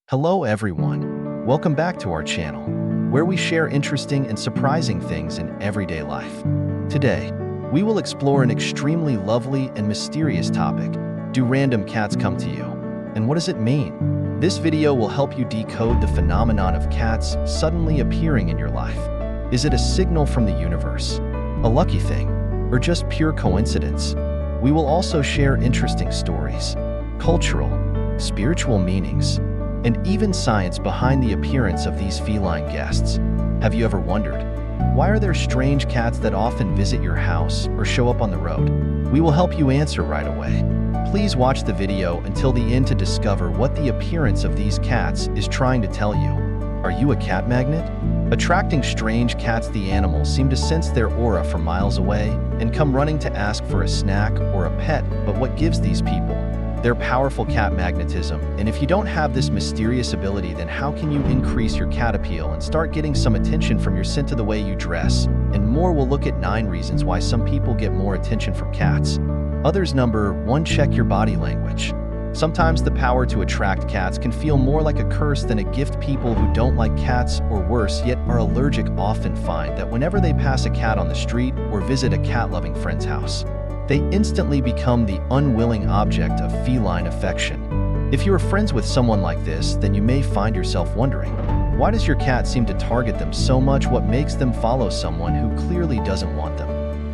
Hello everyone, welcome back to our channel, where we share interesting and surprising things in everyday life. Today, we will explore an extremely lovely and mysterious topic. Do random cats come to you? And what does it mean? This video will help you decode the phenomenon of cats suddenly appearing in your life. Is it a signal from the universe, a lucky thing, or just pure coincidence? We will also share interesting stories, cultural, spiritual meanings, and even science behind the appearance of these feline guests. Have you ever wondered, why are there strange cats that often visit your house or show up on the road? We will help you answer right away. Please watch the video until the end to discover what the appearance of these cats is trying to tell you. Are you a cat magnet? Attracting strange cats, the animals seem to sense their aura from miles away and come running to ask for a snack or a pet. But what gives these people their powerful cat magnetism? And if you don't have this mysterious ability, then how can you increase your cat appeal and start getting some attention from your scent to the way you dress? And more, we'll look at 9 reasons why some people get more attention from cats. Others. Number 1, check your body language. Sometimes the power to attract cats can feel more like a curse than a gift. People who don't like cats, or worse yet, are allergic, often find that whenever they pass a cat on the street or visit a cat-loving friend's house, they instantly become the unwilling object of feline affection. If you are friends with someone like this, then you may find yourself wondering, why does your cat seem to target them so much? What makes them follow someone who clearly doesn't want them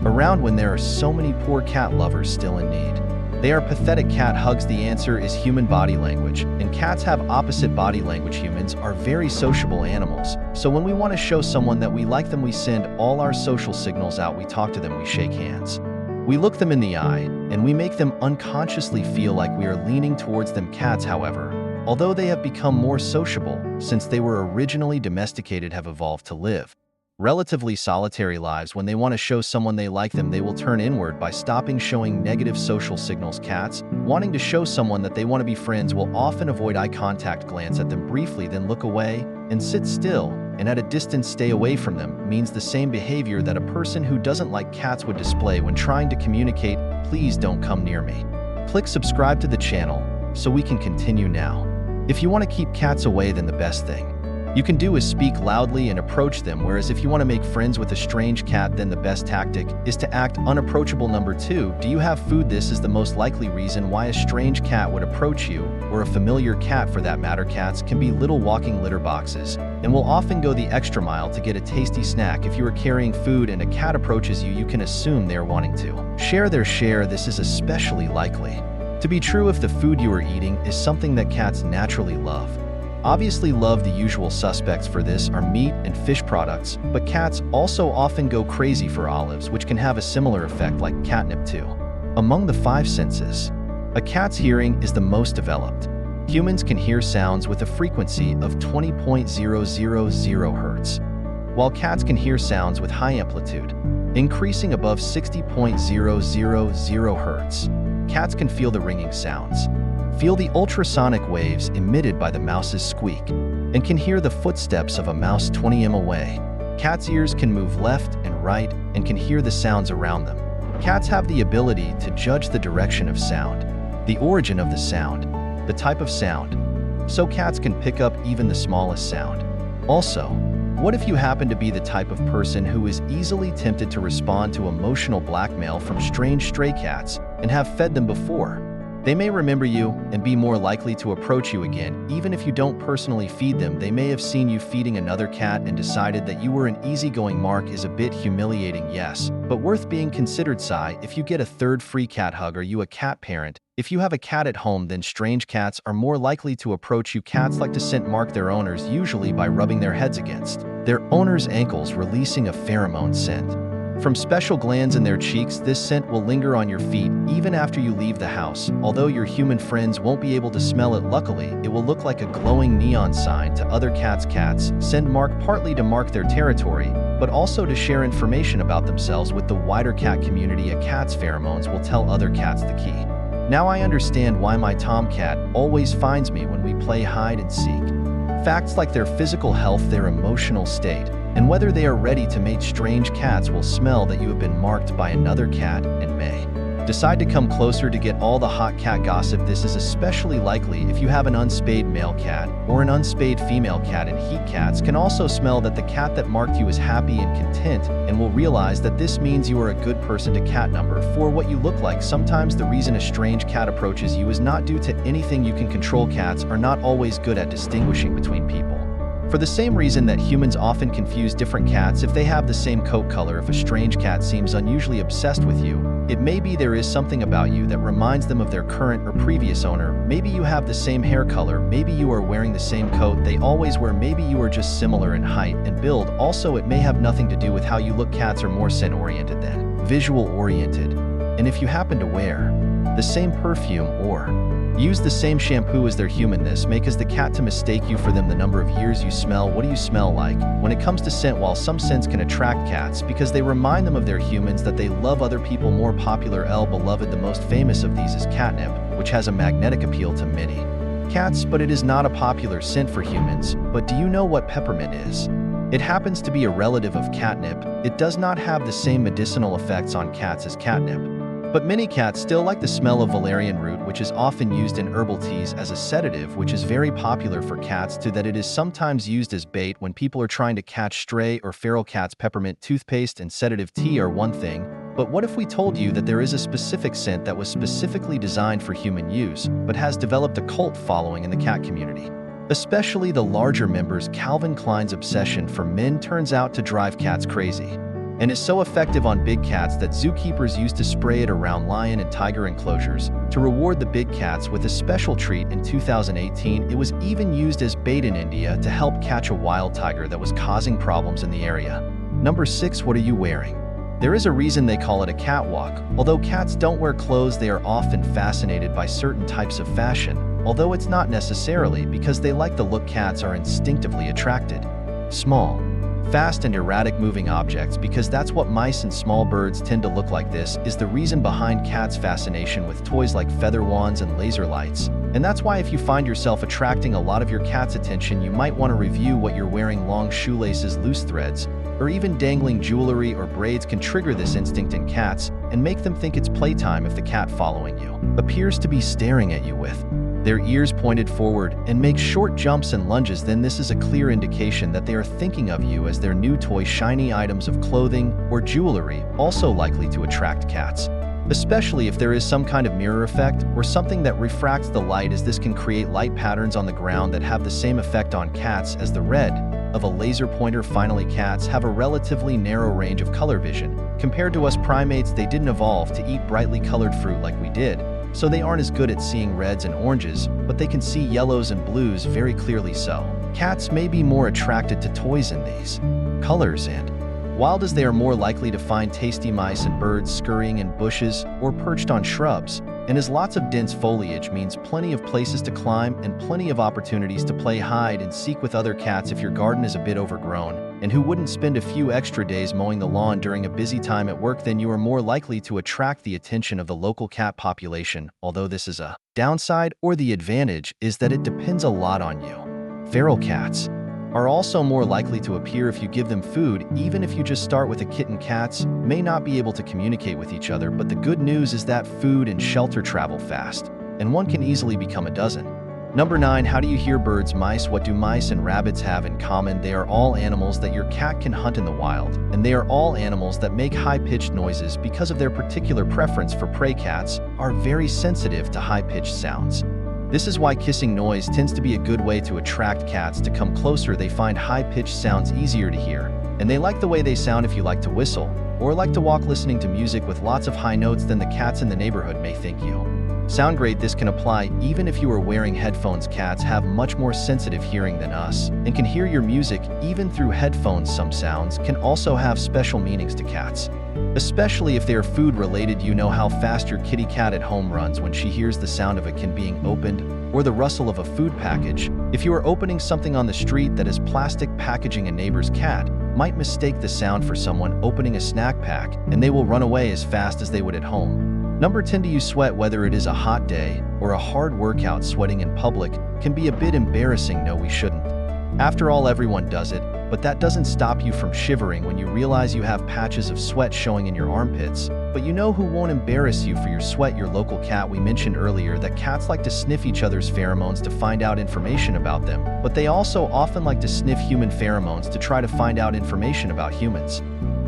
around when there are so many poor cat lovers still in need? They are pathetic. Cat hugs. The answer is human body language, and cats have opposite body language. Humans are very sociable animals, so when we want to show someone that we like them, we send all our social signals out. We talk to them, we shake hands, we look them in the eye, and we make them unconsciously feel like we are leaning towards them. Cats, however, although they have become more sociable since they were originally domesticated, have evolved to live relatively solitary lives. When they want to show someone they like them, they will turn inward by stopping showing negative social signals. Cats, wanting to show someone that they want to be friends, will often avoid eye contact, glance at them briefly, then look away and sit still, and at a distance stay away from them. Means the same behavior that a person who doesn't like cats would display when trying to communicate, "Please don't come near me." Click subscribe to the channel so we can continue now. If you want to keep cats away, then the best thing you can do is speak loudly and approach them, whereas if you want to make friends with a strange cat, then the best tactic is to act unapproachable. Number 2, do you have food? This is the most likely reason why a strange cat would approach you, or a familiar cat for that matter. Cats can be little walking litter boxes and will often go the extra mile to get a tasty snack. If you are carrying food and a cat approaches you, you can assume they are wanting to share their share. This is especially likely to be true if the food you are eating is something that cats naturally love. Obviously, the usual suspects for this are meat and fish products, but cats also often go crazy for olives, which can have a similar effect like catnip too. Among the 5 senses, a cat's hearing is the most developed. Humans can hear sounds with a frequency of 20.000 Hz, while cats can hear sounds with high amplitude, increasing above 60.000 Hz. Cats can feel the ringing sounds, feel the ultrasonic waves emitted by the mouse's squeak, and can hear the footsteps of a mouse 20 m away. Cats' ears can move left and right and can hear the sounds around them. Cats have the ability to judge the direction of sound, the origin of the sound, the type of sound, so cats can pick up even the smallest sound. Also, what if you happen to be the type of person who is easily tempted to respond to emotional blackmail from strange stray cats and have fed them before? They may remember you and be more likely to approach you again. Even if you don't personally feed them, they may have seen you feeding another cat and decided that you were an easygoing. Mark is a bit humiliating, yes, but worth being considered. Sigh, if you get a 3rd free cat hug. Are you a cat parent? If you have a cat at home, then strange cats are more likely to approach you. Cats like to scent mark their owners, usually by rubbing their heads against their owner's ankles, releasing a pheromone scent from special glands in their cheeks. This scent will linger on your feet even after you leave the house. Although your human friends won't be able to smell it, luckily, it will look like a glowing neon sign to other cats. Cats send mark partly to mark their territory, but also to share information about themselves with the wider cat community. A cat's pheromones will tell other cats the key. Now I understand why my tomcat always finds me when we play hide and seek. Facts like their physical health, their emotional state, and whether they are ready to mate. Strange cats will smell that you have been marked by another cat and may Decide to come closer to get all the hot cat gossip. This is especially likely if you have an unspayed male cat or an unspayed female cat, and heat cats can also smell that the cat that marked you is happy and content and will realize that this means you are a good person to cat. Number 4, what you look like. Sometimes the reason a strange cat approaches you is not due to anything you can control. Cats are not always good at distinguishing between people. For the same reason that humans often confuse different cats if they have the same coat color. If a strange cat seems unusually obsessed with you, it may be there is something about you that reminds them of their current or previous owner. Maybe you have the same hair color, maybe you are wearing the same coat they always wear, maybe you are just similar in height and build. Also, it may have nothing to do with how you look. Cats are more scent-oriented than visual-oriented, and if you happen to wear the same perfume or use the same shampoo as their human, this may cause the cat to mistake you for them. The number of years you smell. What do you smell like? When it comes to scent, while some scents can attract cats because they remind them of their humans that they love, other people more popular beloved. The most famous of these is catnip, which has a magnetic appeal to many cats, but it is not a popular scent for humans. But do you know what peppermint is? It happens to be a relative of catnip. It does not have the same medicinal effects on cats as catnip, but many cats still like the smell of valerian root, which is often used in herbal teas as a sedative, which is very popular for cats too, that it is sometimes used as bait when people are trying to catch stray or feral cats. Peppermint toothpaste and sedative tea are one thing, but what if we told you that there is a specific scent that was specifically designed for human use, but has developed a cult following in the cat community? Especially the larger members. Calvin Klein's obsession for men turns out to drive cats crazy, and is so effective on big cats that zookeepers used to spray it around lion and tiger enclosures to reward the big cats with a special treat. In 2018, it was even used as bait in India to help catch a wild tiger that was causing problems in the area. Number 6, what are you wearing? There is a reason they call it a catwalk. Although cats don't wear clothes, they are often fascinated by certain types of fashion, although it's not necessarily because they like the look. Cats are instinctively attracted small, fast and erratic moving objects because that's what mice and small birds tend to look like. This is the reason behind cats' fascination with toys like feather wands and laser lights. And that's why if you find yourself attracting a lot of your cat's attention, you might want to review what you're wearing. Long shoelaces, loose threads, or even dangling jewelry or braids can trigger this instinct in cats and make them think it's playtime. If the cat following you appears to be staring at you with their ears pointed forward and make short jumps and lunges, then this is a clear indication that they are thinking of you as their new toy. Shiny items of clothing or jewelry also likely to attract cats, especially if there is some kind of mirror effect or something that refracts the light, as this can create light patterns on the ground that have the same effect on cats as the red of a laser pointer. Finally, cats have a relatively narrow range of color vision. Compared to us primates, they didn't evolve to eat brightly colored fruit like we did, so they aren't as good at seeing reds and oranges, but they can see yellows and blues very clearly. So cats may be more attracted to toys in these colors and wild, as they are more likely to find tasty mice and birds scurrying in bushes or perched on shrubs, and as lots of dense foliage means plenty of places to climb and plenty of opportunities to play hide and seek with other cats. If your garden is a bit overgrown and who wouldn't spend a few extra days mowing the lawn during a busy time at work, then you are more likely to attract the attention of the local cat population. Although this is a downside, or the advantage is that it depends a lot on you. Feral cats are also more likely to appear if you give them food, even if you just start with a kitten. Cats may not be able to communicate with each other, but the good news is that food and shelter travel fast, and one can easily become a dozen. Number 9, how do you hear birds? Mice. What do mice and rabbits have in common? They are all animals that your cat can hunt in the wild, and they are all animals that make high-pitched noises because of their particular preference for prey. Cats are very sensitive to high-pitched sounds. This is why kissing noise tends to be a good way to attract cats to come closer. They find high-pitched sounds easier to hear, and they like the way they sound. If you like to whistle or like to walk listening to music with lots of high notes, then the cats in the neighborhood may think you sound great. This can apply even if you are wearing headphones. Cats have much more sensitive hearing than us and can hear your music even through headphones. Some sounds can also have special meanings to cats, especially if they are food related. You know how fast your kitty cat at home runs when she hears the sound of a can being opened or the rustle of a food package. If you are opening something on the street that is plastic packaging, a neighbor's cat might mistake the sound for someone opening a snack pack, and they will run away as fast as they would at home. Number 10, do you sweat? Whether it is a hot day or a hard workout, sweating in public can be a bit embarrassing. No, we shouldn't. After all, everyone does it, but that doesn't stop you from shivering when you realize you have patches of sweat showing in your armpits. But you know who won't embarrass you for your sweat? Your local cat. We mentioned earlier that cats like to sniff each other's pheromones to find out information about them, but they also often like to sniff human pheromones to try to find out information about humans.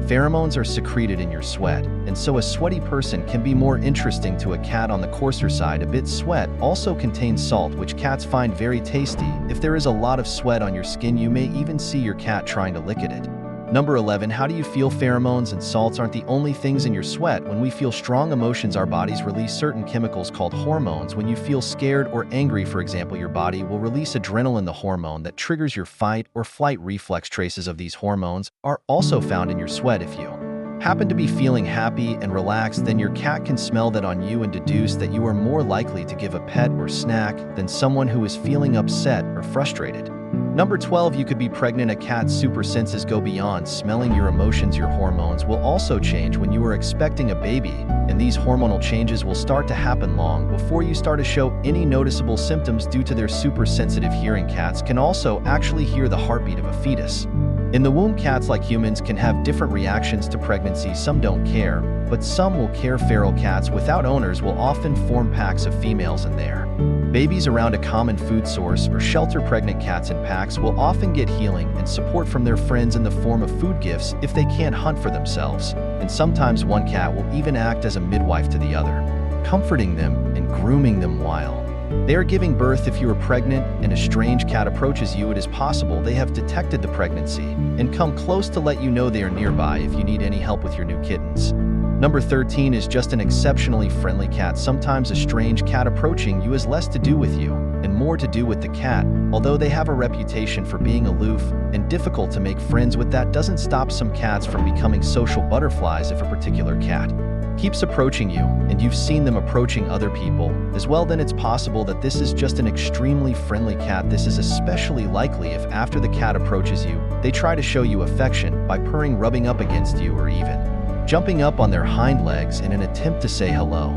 Pheromones are secreted in your sweat, and so a sweaty person can be more interesting to a cat on the coarser side. A bit sweat also contains salt, which cats find very tasty. If there is a lot of sweat on your skin, you may even see your cat trying to lick at it. Number 11. How do you feel? Pheromones and salts aren't the only things in your sweat. When we feel strong emotions, our bodies release certain chemicals called hormones. When you feel scared or angry, for example, your body will release adrenaline, the hormone that triggers your fight or flight reflex. Traces of these hormones are also found in your sweat. If you happen to be feeling happy and relaxed, then your cat can smell that on you and deduce that you are more likely to give a pet or snack than someone who is feeling upset or frustrated. Number 12. You could be pregnant. A cat's super senses go beyond smelling your emotions. Your hormones will also change when you are expecting a baby, and these hormonal changes will start to happen long before you start to show any noticeable symptoms. Due to their super sensitive hearing, cats can also actually hear the heartbeat of a fetus. In the womb, cats, like humans, can have different reactions to pregnancy. Some don't care, but some will care. Feral cats without owners will often form packs of females and their babies around a common food source or shelter. Pregnant cats in packs will often get healing and support from their friends in the form of food gifts if they can't hunt for themselves, and sometimes one cat will even act as a midwife to the other, comforting them and grooming them while they are giving birth. If you are pregnant and a strange cat approaches you, it is possible they have detected the pregnancy and come close to let you know they are nearby if you need any help with your new kittens. Number 13 is just an exceptionally friendly cat. Sometimes a strange cat approaching you has less to do with you and more to do with the cat. Although they have a reputation for being aloof and difficult to make friends with, that doesn't stop some cats from becoming social butterflies. If a particular cat keeps approaching you and you've seen them approaching other people as well, then it's possible that this is just an extremely friendly cat. This is especially likely if after the cat approaches you, they try to show you affection by purring, rubbing up against you, or even jumping up on their hind legs in an attempt to say hello.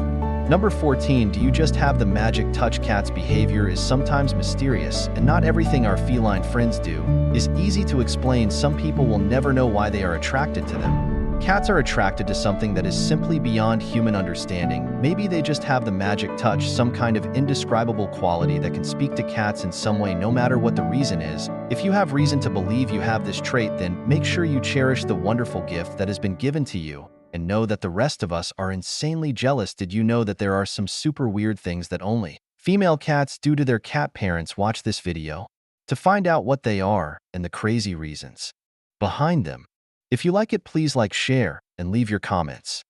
Number 14. Do you just have the magic touch? Cats' behavior is sometimes mysterious, and not everything our feline friends do is easy to explain. Some people will never know why they are attracted to them. Cats are attracted to something that is simply beyond human understanding. Maybe they just have the magic touch, some kind of indescribable quality that can speak to cats in some way, no matter what the reason is. If you have reason to believe you have this trait, then make sure you cherish the wonderful gift that has been given to you, and know that the rest of us are insanely jealous. Did you know that there are some super weird things that only female cats do to their cat parents? Watch this video to find out what they are and the crazy reasons behind them. If you like it, please like, share, and leave your comments.